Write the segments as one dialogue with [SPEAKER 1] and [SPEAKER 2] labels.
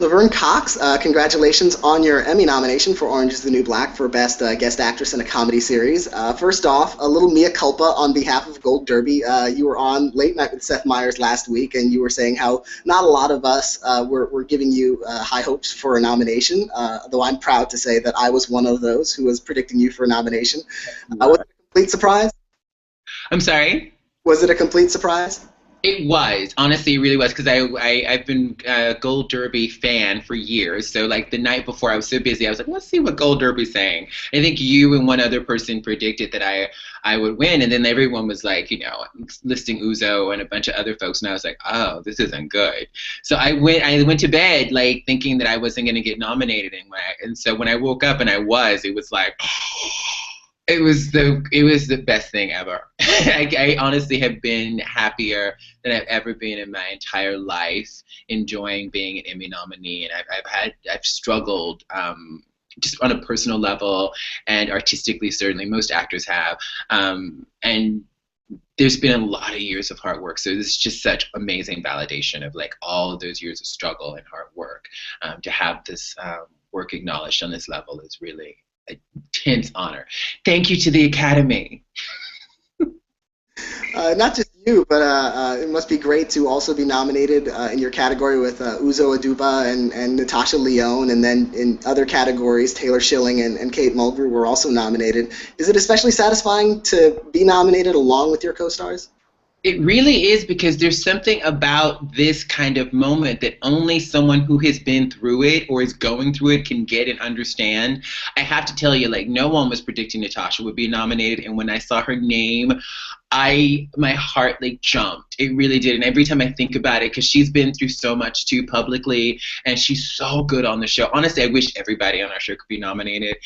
[SPEAKER 1] Laverne Cox, congratulations on your Emmy nomination for Orange is the New Black for Best Guest Actress in a Comedy Series. First off, a little mea culpa on behalf of Gold Derby. You were on Late Night with Seth Meyers last week, and you were saying how not a lot of us were giving you high hopes for a nomination, though I'm proud to say that I was one of those who was predicting you for a nomination. Was it a complete surprise?
[SPEAKER 2] I'm sorry?
[SPEAKER 1] Was it a complete surprise?
[SPEAKER 2] It was. Honestly, it really was, because I've been a Gold Derby fan for years. So, like, the night before, I was so busy, I was like, let's see what Gold Derby's saying. I think you and one other person predicted that I would win, and then everyone was like, listing Uzo and a bunch of other folks, and I was like, oh, this isn't good. So I went to bed, like, thinking that I wasn't going to get nominated, and so when I woke up and it was like, it was the best thing ever. I honestly have been happier than I've ever been in my entire life, enjoying being an Emmy nominee, and I've struggled just on a personal level and artistically. Certainly, most actors have, and there's been a lot of years of hard work. So this is just such amazing validation of like all of those years of struggle and hard work. To have this work acknowledged on this level is really an intense honor. Thank you to the Academy.
[SPEAKER 1] Not just you, but it must be great to also be nominated in your category with Uzo Aduba and Natasha Lyonne, and then in other categories, Taylor Schilling and Kate Mulgrew were also nominated. Is it especially satisfying to be nominated along with your co-stars?
[SPEAKER 2] It really is, because there's something about this kind of moment that only someone who has been through it or is going through it can get and understand. I have to tell you, like, no one was predicting Natasha would be nominated, and when I saw her name, my heart like jumped. It really did. And every time I think about it, because she's been through so much too publicly, and she's so good on the show. Honestly, I wish everybody on our show could be nominated.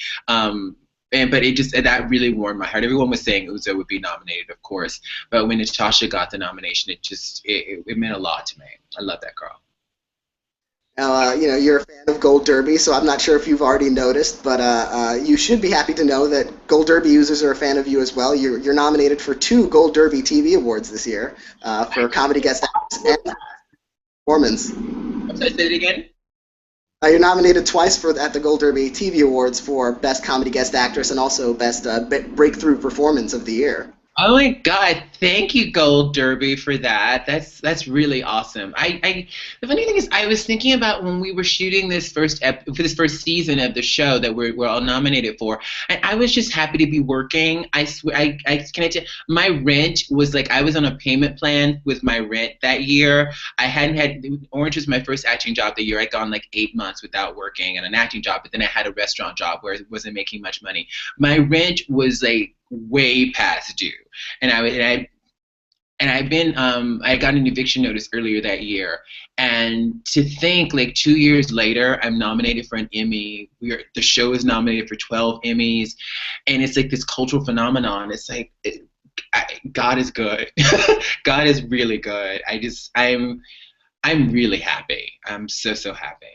[SPEAKER 2] But that really warmed my heart. Everyone was saying Uzo would be nominated, of course, but when Natasha got the nomination, it meant a lot to me. I love that girl.
[SPEAKER 1] Now, you're a fan of Gold Derby, so I'm not sure if you've already noticed, but you should be happy to know that Gold Derby users are a fan of you as well. You're nominated for 2 Gold Derby TV awards this year for Comedy Guest Actress and Performance.
[SPEAKER 2] Say it again.
[SPEAKER 1] You're nominated twice at the Gold Derby TV Awards for Best Comedy Guest Actress and also Best Breakthrough Performance of the Year.
[SPEAKER 2] Oh my God! Thank you, Gold Derby, for that. That's really awesome. The funny thing is, I was thinking about when we were shooting this for this first season of the show that we're all nominated for, and I was just happy to be working. I swear, can I tell you, my rent was like, I was on a payment plan with my rent that year. I hadn't had Orange was my first acting job the year. I'd gone like 8 months without working and an acting job, but then I had a restaurant job where it wasn't making much money. My rent was like way past due, and I got an eviction notice earlier that year, and to think like 2 years later I'm nominated for an Emmy. The show is nominated for 12 Emmys, and it's like this cultural phenomenon. It's like God is good. God is really good. I'm really happy. I'm so happy.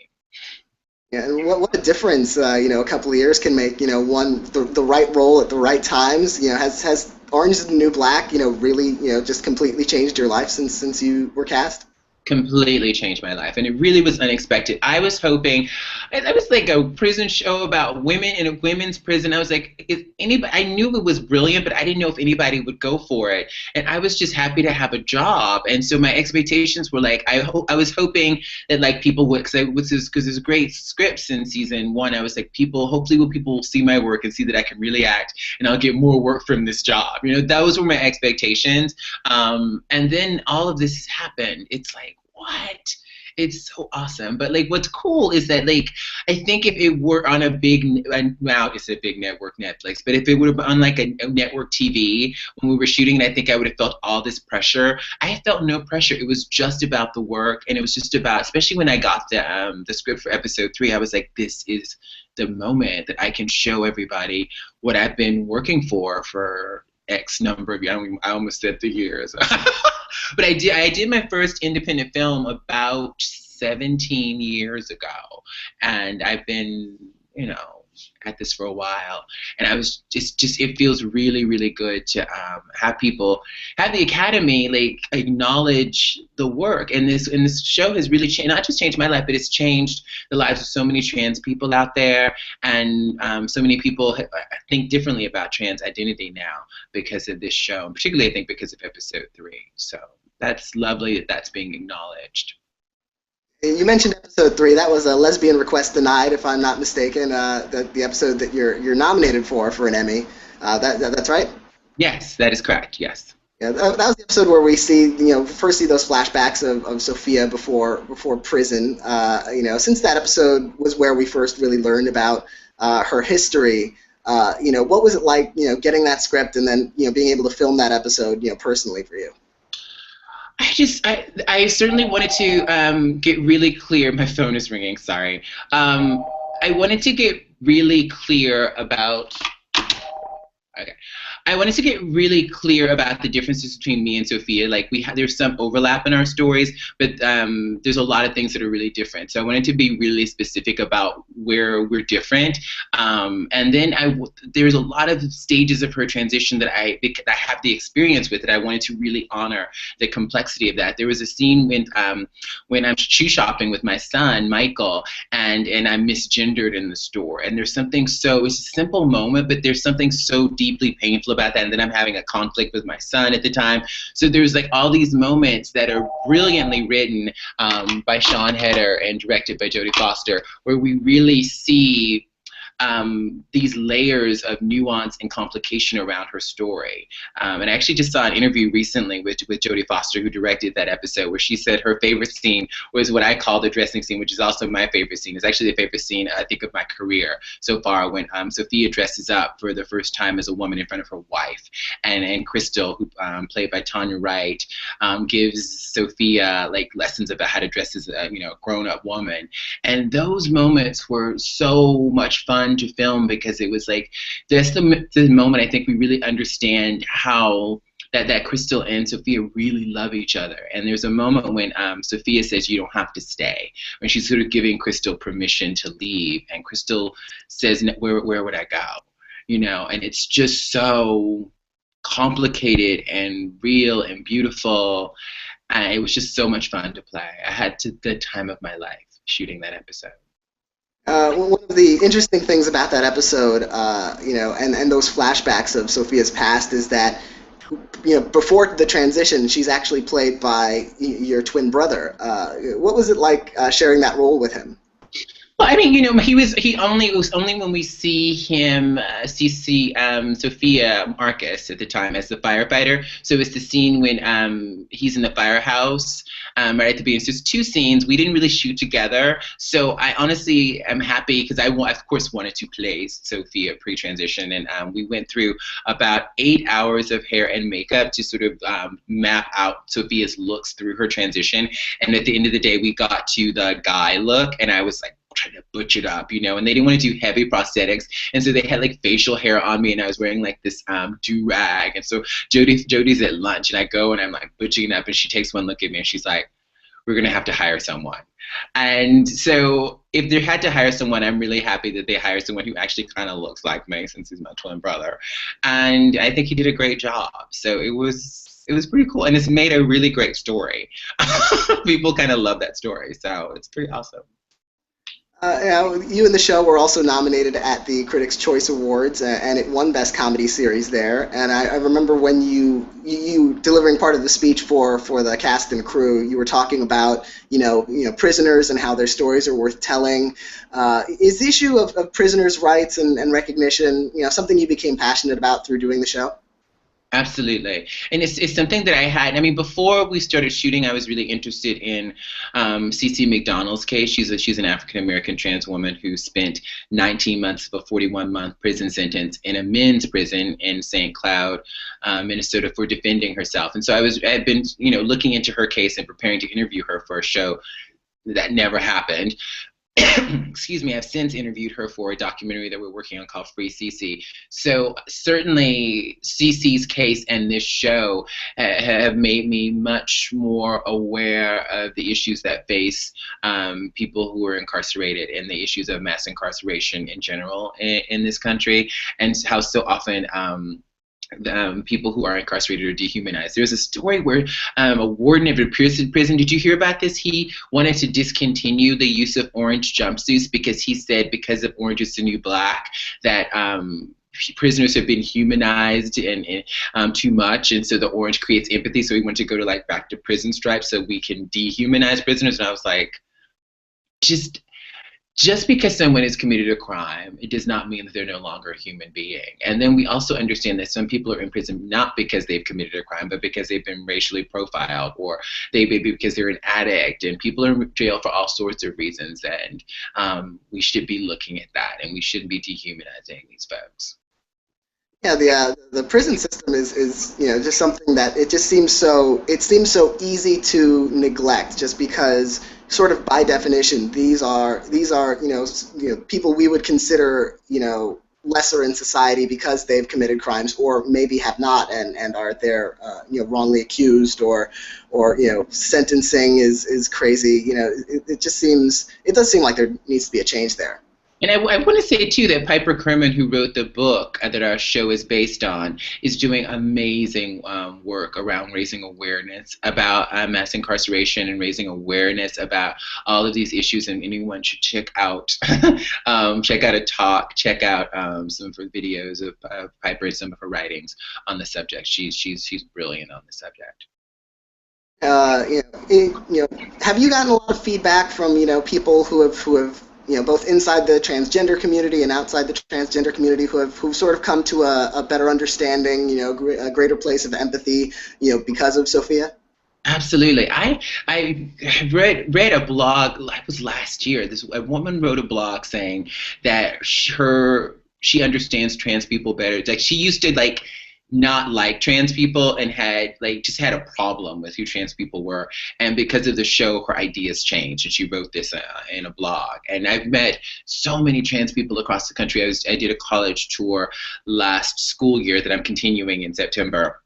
[SPEAKER 1] Yeah, and what a difference a couple of years can make. The right role at the right times. Has Orange is the New Black really just completely changed your life since you were cast?
[SPEAKER 2] Completely changed my life, and it really was unexpected. I was hoping, I was like a prison show about women in a women's prison. I was like, if anybody, I knew it was brilliant, but I didn't know if anybody would go for it. And I was just happy to have a job, and so my expectations were like, I was hoping that like people would, because there's great scripts in season 1. I was like, hopefully people will see my work and see that I can really act, and I'll get more work from this job. Those were my expectations. And then all of this has happened. It's like, what? It's so awesome. But like, what's cool is that like, I think if it were on a big, now it's a big network, Netflix, but if it would have been on like a network TV when we were shooting, I think I would have felt all this pressure. I felt no pressure. It was just about the work, and it was just about, especially when I got the script for episode 3, I was like, this is the moment that I can show everybody what I've been working for X number of years. I almost said the years. But I did my first independent film about 17 years ago, and I've been, at this for a while, and I was just it feels really, really good to have people, have the Academy like acknowledge the work. And this show has really changed, not just changed my life, but it's changed the lives of so many trans people out there, and so many people think differently about trans identity now because of this show, and particularly I think because of episode 3. So that's lovely that that's being acknowledged.
[SPEAKER 1] You mentioned episode 3. That was a Lesbian Request Denied, if I'm not mistaken. The episode that you're nominated for an Emmy. That's right.
[SPEAKER 2] Yes, that is correct. Yes.
[SPEAKER 1] Yeah, that was the episode where we see, first see those flashbacks of Sophia before prison. Since that episode was where we first really learned about her history. What was it like, getting that script and then, being able to film that episode, personally for you?
[SPEAKER 2] I certainly wanted to get really clear. My phone is ringing. Sorry. I wanted to get really clear about. Okay. I wanted to get really clear about the differences between me and Sophia. Like there's some overlap in our stories, but there's a lot of things that are really different. So I wanted to be really specific about where we're different. And then there's a lot of stages of her transition that I have the experience with that I wanted to really honor the complexity of that. There was a scene when I'm shoe shopping with my son, Michael, and I'm misgendered in the store. And there's something it's a simple moment, but there's something so deeply painful about that, and then I'm having a conflict with my son at the time. So there's like all these moments that are brilliantly written by Sean Heder and directed by Jodie Foster, where we really see these layers of nuance and complication around her story. And I actually just saw an interview recently with Jodie Foster, who directed that episode, where she said her favorite scene was what I call the dressing scene, which is also my favorite scene. It's actually the favorite scene, I think, of my career so far, when Sophia dresses up for the first time as a woman in front of her wife. And Crystal, who played by Tanya Wright, gives Sophia like lessons about how to dress as a grown-up woman. And those moments were so much fun to film, because it was like that's the moment I think we really understand how that Crystal and Sophia really love each other. And there's a moment when Sophia says, "You don't have to stay," when she's sort of giving Crystal permission to leave, and Crystal says, where would I go?" And it's just so complicated and real and beautiful. It was just so much fun to play. I had the time of my life shooting that episode.
[SPEAKER 1] One of the interesting things about that episode, and those flashbacks of Sophia's past is that, before the transition, she's actually played by your twin brother. What was it like sharing that role with him?
[SPEAKER 2] Well, I mean, it was only when we see him, see Sophia Marcus at the time as the firefighter. So it's the scene when he's in the firehouse, right at the beginning. So it's 2 scenes. We didn't really shoot together. So I honestly am happy, because I, of course, wanted to play Sophia pre-transition. And we went through about 8 hours of hair and makeup to sort of map out Sophia's looks through her transition. And at the end of the day, we got to the guy look, and I was like, trying to butch it up, and they didn't want to do heavy prosthetics, and so they had like facial hair on me, and I was wearing like this do-rag. And so Jodie's at lunch, and I go and I'm like butching it up, and she takes one look at me and she's like, "We're gonna have to hire someone." And so if they had to hire someone, I'm really happy that they hired someone who actually kind of looks like me, since he's my twin brother, and I think he did a great job. So it was pretty cool, and it's made a really great story. People kind of love that story, so it's pretty awesome.
[SPEAKER 1] You and the show were also nominated at the Critics' Choice Awards, and it won Best Comedy Series there. And I remember when you delivering part of the speech for the cast and crew, you were talking about prisoners and how their stories are worth telling. Is the issue of prisoners' rights and recognition something you became passionate about through doing the show?
[SPEAKER 2] Absolutely. And it's something that I had, before we started shooting, I was really interested in CeCe McDonald's case. She's an African-American trans woman who spent 19 months of a 41-month prison sentence in a men's prison in St. Cloud, Minnesota, for defending herself. And so I had been, looking into her case and preparing to interview her for a show that never happened. excuse me, I've since interviewed her for a documentary that we're working on called Free Cece. So certainly Cece's case and this show have made me much more aware of the issues that face people who are incarcerated and the issues of mass incarceration in general in this country, and how so often people who are incarcerated are dehumanized. There's a story where a warden of a prison, did you hear about this? He wanted to discontinue the use of orange jumpsuits because he said because of Orange is the New Black that prisoners have been humanized and too much, and so the orange creates empathy, so he wanted to go to like back to prison stripes so we can dehumanize prisoners. And I was like, just because someone has committed a crime, it does not mean that they're no longer a human being. And then we also understand that some people are in prison not because they've committed a crime, but because they've been racially profiled, or because they're an addict, and people are in jail for all sorts of reasons. And we should be looking at that, and we shouldn't be dehumanizing these folks.
[SPEAKER 1] Yeah, the prison system is just something that it seems so easy to neglect, just because sort of by definition these are people we would consider lesser in society because they've committed crimes, or maybe have not and are there wrongly accused, or sentencing is crazy. It does seem like there needs to be a change there.
[SPEAKER 2] And I want to say, too, that Piper Kerman, who wrote the book that our show is based on, is doing amazing work around raising awareness about mass incarceration and raising awareness about all of these issues. And anyone should check out a talk, check out some of her videos of Piper and some of her writings on the subject. She's brilliant on the subject.
[SPEAKER 1] Have you gotten a lot of feedback from people who have both inside the transgender community and outside the transgender community who've sort of come to a better understanding, a greater place of empathy, because of Sophia?
[SPEAKER 2] Absolutely. I read a blog, it was last year. A woman wrote a blog saying that she understands trans people better. It's like she used to not like trans people and had a problem with who trans people were, and because of the show her ideas changed, and she wrote this in a blog. And I've met so many trans people across the country. I did a college tour last school year that I'm continuing in September,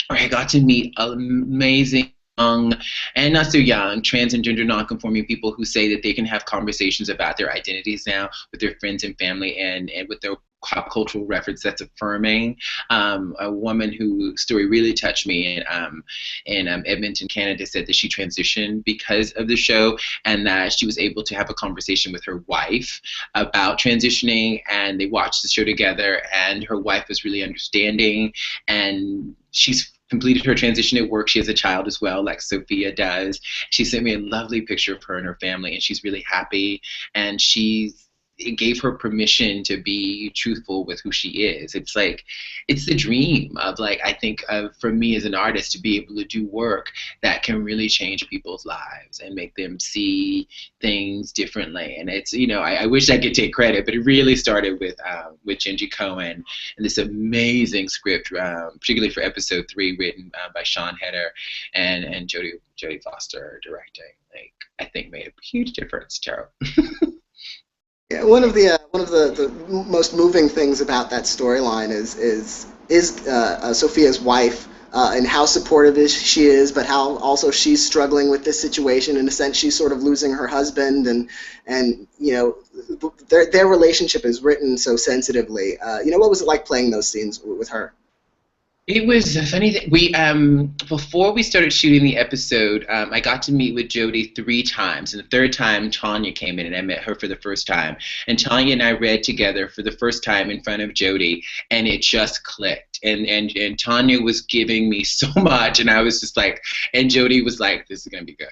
[SPEAKER 2] where I got to meet amazing young and not so young trans and gender nonconforming people who say that they can have conversations about their identities now with their friends and family, and with their pop cultural reference that's affirming. A woman whose story really touched me in Edmonton, Canada, said that she transitioned because of the show, and that she was able to have a conversation with her wife about transitioning, and they watched the show together, and her wife was really understanding, and she's completed her transition at work. She has a child as well, like Sophia does. She sent me a lovely picture of her and her family, and she's really happy, and it gave her permission to be truthful with who she is. It's the dream of I think for me as an artist, to be able to do work that can really change people's lives and make them see things differently. And it's, I wish I could take credit, but it really started with Gingy Cohen and this amazing script, particularly for episode 3, written by Sean Heder and Jodie Foster directing. I think made a huge difference, Taro.
[SPEAKER 1] Yeah, one of the most moving things about that storyline is Sophia's wife, and how supportive she is, but how also she's struggling with this situation. In a sense, she's sort of losing her husband, and their relationship is written so sensitively. What was it like playing those scenes with her?
[SPEAKER 2] It was a funny thing. We before we started shooting the episode, I got to meet with Jodie 3 times, and the third time Tanya came in, and I met her for the first time. And Tanya and I read together for the first time in front of Jodie, and it just clicked. And Tanya was giving me so much, and I was just and Jodie was like, "This is gonna be good."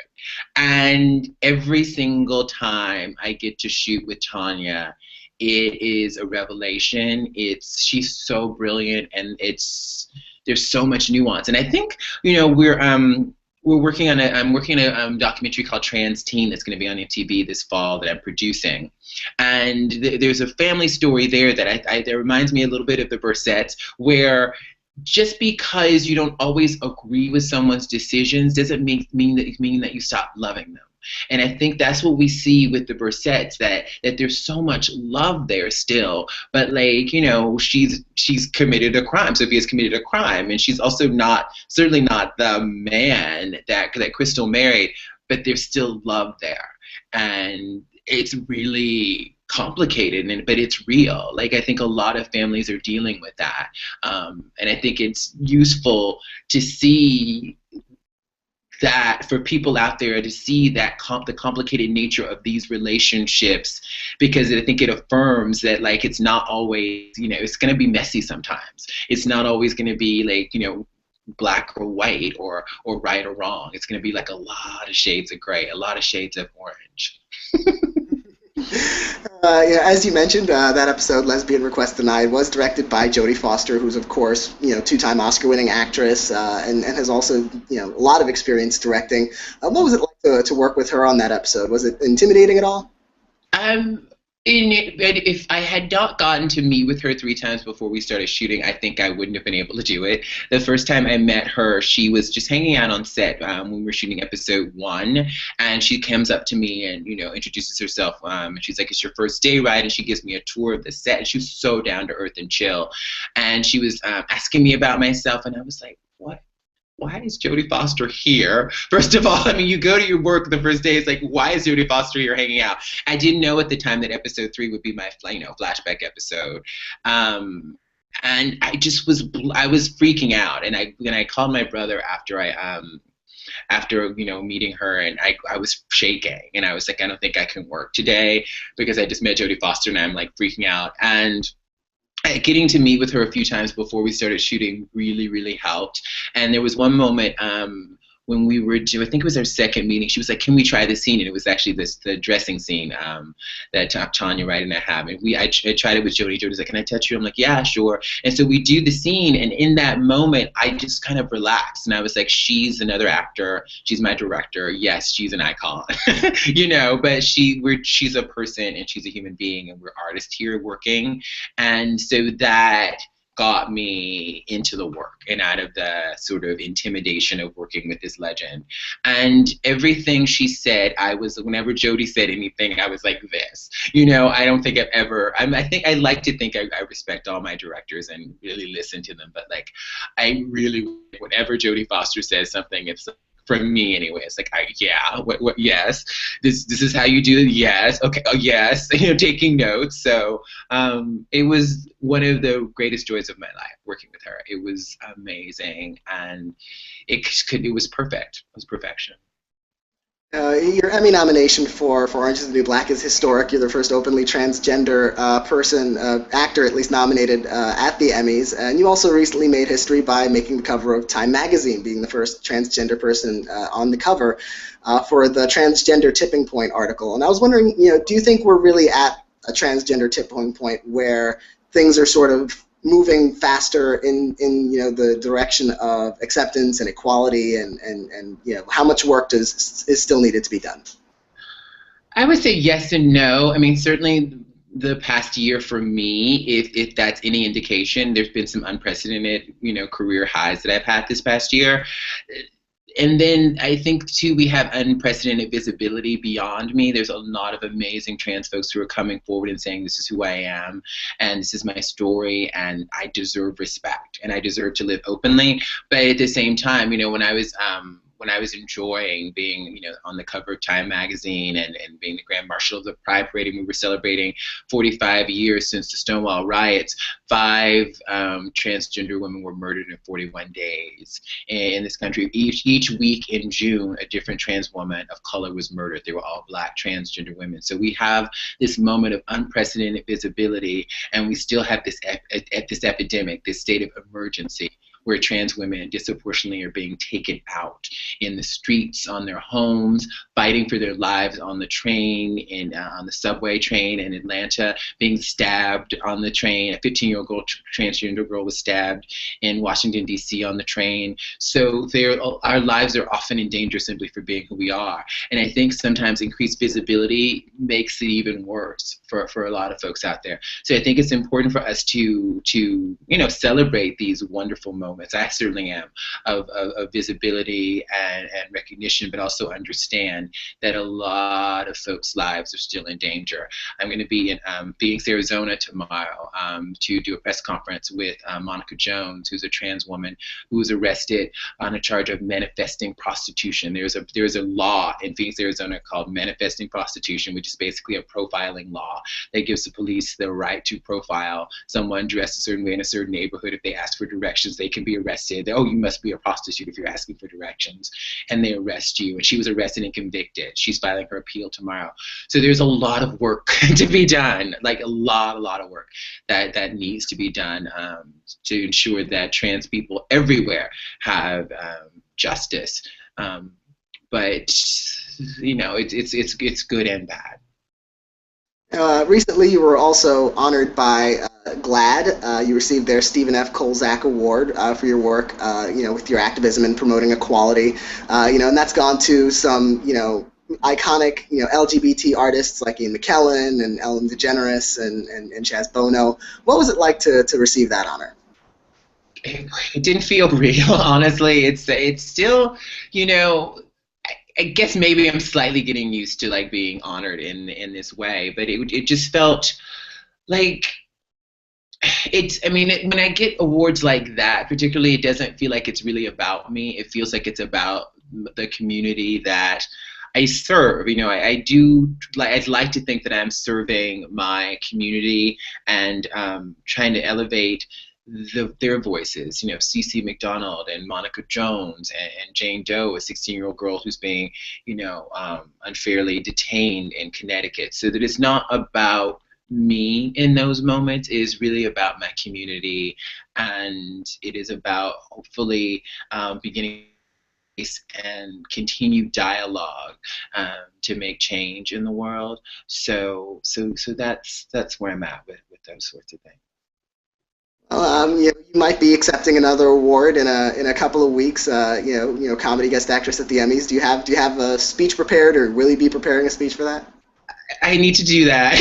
[SPEAKER 2] And every single time I get to shoot with Tanya, it is a revelation. She's so brilliant, and there's so much nuance. And I think I'm working on a documentary called Trans Teen that's going to be on MTV this fall that I'm producing. And there's a family story there that reminds me a little bit of the Bursetts, where just because you don't always agree with someone's decisions doesn't mean that you stop loving them. And I think that's what we see with the Bursetts, that there's so much love there still, but like, you know, she's committed a crime. Sophia's committed a crime, and she's also certainly not the man that Crystal married, but there's still love there. And it's really complicated, but it's real. Like, I think a lot of families are dealing with that. And I think it's useful to see that, for people out there to see that the complicated nature of these relationships, because I think it affirms that, like, it's not always, you know, it's going to be messy sometimes. It's not always going to be like, you know, black or white or right or wrong. It's going to be like a lot of shades of gray, a lot of shades of orange.
[SPEAKER 1] Yeah, as you mentioned, that episode, Lesbian Request Denied, was directed by Jodie Foster, who's, of course, you know, two-time Oscar-winning actress, and has also, you know, a lot of experience directing. What was it like to work with her on that episode? Was it intimidating at all?
[SPEAKER 2] If I had not gotten to meet with her 3 times before we started shooting, I think I wouldn't have been able to do it. The first time I met her, she was just hanging out on set when we were shooting episode 1, and she comes up to me and, you know, introduces herself, and she's like, "It's your first day, right?" And she gives me a tour of the set, and she was so down to earth and chill, and she was asking me about myself, and I was like, "What? Why is Jodie Foster here?" First of all, I mean, you go to your work the first day, it's like, why is Jodie Foster here hanging out? I didn't know at the time that episode 3 would be my, you know, flashback episode. And I was freaking out. And I called my brother after you know, meeting her, and I was shaking, and I was like, I don't think I can work today, because I just met Jodie Foster and I'm like freaking out. And getting to meet with her a few times before we started shooting really, really helped. And there was one moment when we were doing, I think it was our second meeting, she was like, "Can we try this scene?" And it was actually the dressing scene that Tanya, Wright, and I have. And I tried it with Jodie. Jodie's like, "Can I touch you?" I'm like, "Yeah, sure." And so we do the scene, and in that moment, I just kind of relaxed, and I was like, she's another actor, she's my director, yes, she's an icon, you know, but she's a person, and she's a human being, and we're artists here working. And so that got me into the work and out of the sort of intimidation of working with this legend. And everything she said, whenever Jodie said anything, I was like this. You know, I don't think I think I like to think I respect all my directors and really listen to them, but like, I really, whenever Jodie Foster says something, it's, for me anyway, it's like, yeah, what, yes, this is how you do it, yes, okay, oh yes, you know, taking notes. So it was one of the greatest joys of my life working with her. It was amazing, and it was perfect. It was perfection.
[SPEAKER 1] Your Emmy nomination for Orange is the New Black is historic. You're the first openly transgender actor at least nominated at the Emmys. And you also recently made history by making the cover of Time magazine, being the first transgender person on the cover for the Transgender Tipping Point article. And I was wondering, you know, do you think we're really at a transgender tipping point where things are sort of moving faster in you know, the direction of acceptance and equality, and you know, how much work is still needed to be done?
[SPEAKER 2] I would say yes and no. I mean, certainly the past year for me, if that's any indication, there's been some unprecedented, you know, career highs that I've had this past year. And then I think, too, we have unprecedented visibility beyond me. There's a lot of amazing trans folks who are coming forward and saying, this is who I am, and this is my story, and I deserve respect, and I deserve to live openly. But at the same time, you know, when I was enjoying being, you know, on the cover of Time magazine and being the Grand Marshal of the Pride Parade, and we were celebrating 45 years since the Stonewall riots, 5 transgender women were murdered in 41 days in this country. Each week in June, a different trans woman of color was murdered. They were all Black transgender women. So we have this moment of unprecedented visibility, and we still have this epidemic, this state of emergency, where trans women disproportionately are being taken out in the streets, on their homes, fighting for their lives on the train, on the subway train in Atlanta, being stabbed on the train. A 15-year-old girl, transgender girl, was stabbed in Washington, D.C. on the train. So our lives are often in danger simply for being who we are. And I think sometimes increased visibility makes it even worse for a lot of folks out there. So I think it's important for us to celebrate these wonderful moments. I certainly am, of visibility and recognition, but also understand that a lot of folks' lives are still in danger. I'm going to be in Phoenix, Arizona tomorrow to do a press conference with Monica Jones, who's a trans woman who was arrested on a charge of manifesting prostitution. There's a law in Phoenix, Arizona called manifesting prostitution, which is basically a profiling law that gives the police the right to profile someone dressed a certain way in a certain neighborhood. If they ask for directions, they can be arrested. Oh, you must be a prostitute if you're asking for directions, and they arrest you. And she was arrested and convicted. She's filing her appeal tomorrow. So there's a lot of work to be done, like a lot of work that needs to be done to ensure that trans people everywhere have justice. But it's good and bad.
[SPEAKER 1] Recently, you were also honored by GLAAD. You received their Stephen F. Kolzak Award for your work, with your activism in promoting equality. And that's gone to some, iconic, LGBT artists like Ian McKellen and Ellen DeGeneres and Chaz Bono. What was it like to receive that honor?
[SPEAKER 2] It didn't feel real, honestly. It's still, I guess maybe I'm slightly getting used to like being honored in this way, but it just felt like when I get awards like that, particularly, it doesn't feel like it's really about me. It feels like it's about the community that I serve. I'd like to think that I'm serving my community and trying to elevate their voices, Cece McDonald and Monica Jones and Jane Doe, a 16-year-old girl who's being, unfairly detained in Connecticut. So that it's not about me in those moments. It is really about my community, and it is about hopefully beginning and continue dialogue to make change in the world. So that's where I'm at with those sorts of things.
[SPEAKER 1] You might be accepting another award in a couple of weeks. Comedy guest actress at the Emmys. Do you have a speech prepared, or will you be preparing a speech for that?
[SPEAKER 2] I need to do that.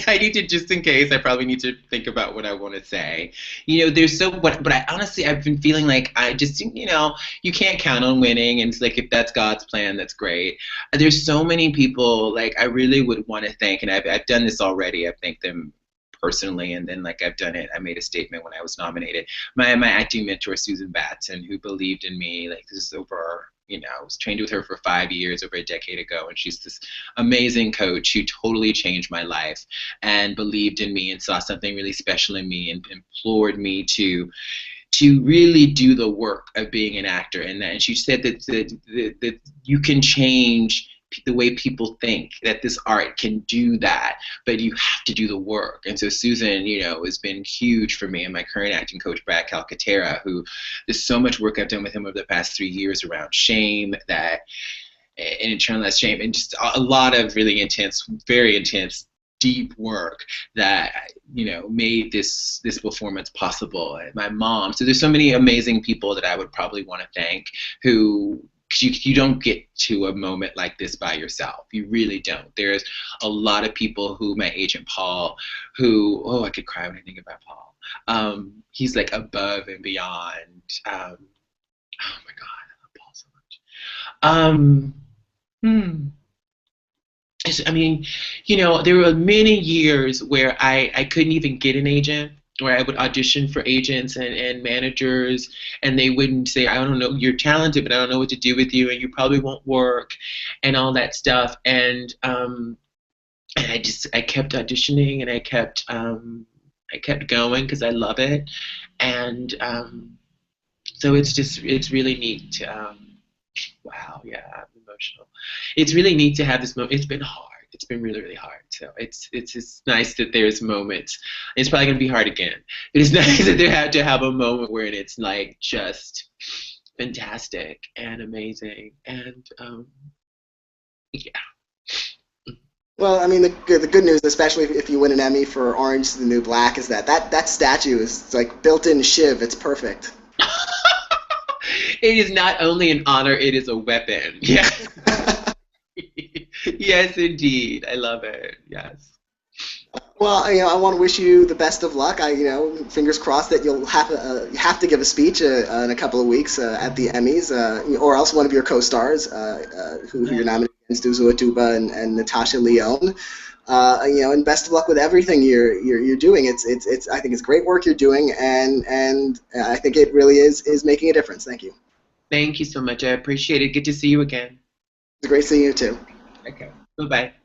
[SPEAKER 2] I need to, just in case, I probably need to think about what I want to say. But I've been feeling like I just, you can't count on winning, and it's like, if that's God's plan, that's great. There's so many people, like, I really would want to thank, and I've done this already. I've thanked them personally, and then I made a statement when I was nominated. My acting mentor, Susan Batson, who believed in me, like, this is over, I was trained with her for 5 years, over a decade ago, and she's this amazing coach who totally changed my life and believed in me and saw something really special in me and implored me to really do the work of being an actor. And she said that you can change the way people think, that this art can do that, but you have to do the work. And so Susan, has been huge for me, and my current acting coach, Brad Calcaterra, who there's so much work I've done with him over the past 3 years around shame, and internalized shame, and just a lot of really intense, very intense, deep work that made this performance possible. And my mom. So there's so many amazing people that I would probably want to thank, who you don't get to a moment like this by yourself. You really don't. There's a lot of people who, my agent Paul, I could cry when I think about Paul. He's like above and beyond. Oh my God, I love Paul so much. There were many years where I couldn't even get an agent, where I would audition for agents and managers, and they wouldn't say, I don't know, you're talented, but I don't know what to do with you, and you probably won't work, and all that stuff. And I kept auditioning, and I kept going because I love it. And so it's really neat to, wow, yeah, I'm emotional. It's really neat to have this moment. It's been hard. It's been really, really hard. So it's just nice that there's moments. It's probably gonna be hard again. But it's nice that they had to have a moment where it's like just fantastic and amazing and yeah.
[SPEAKER 1] Well, I mean, the good news, especially if you win an Emmy for Orange is the New Black, is that statue is like built-in Shiv. It's perfect.
[SPEAKER 2] It is not only an honor, it is a weapon. Yeah. Yes, indeed. I love it. Yes.
[SPEAKER 1] Well, I want to wish you the best of luck. Fingers crossed that you'll have to give a speech in a couple of weeks at the Emmys, or else one of your co-stars, who you're nominated against, Uzo Aduba and Natasha Lyonne. And best of luck with everything you're doing. I think it's great work you're doing, and I think it really is making a difference. Thank you.
[SPEAKER 2] Thank you so much. I appreciate it. Good to see you again.
[SPEAKER 1] It's great seeing you too.
[SPEAKER 2] Okay. Bye-bye.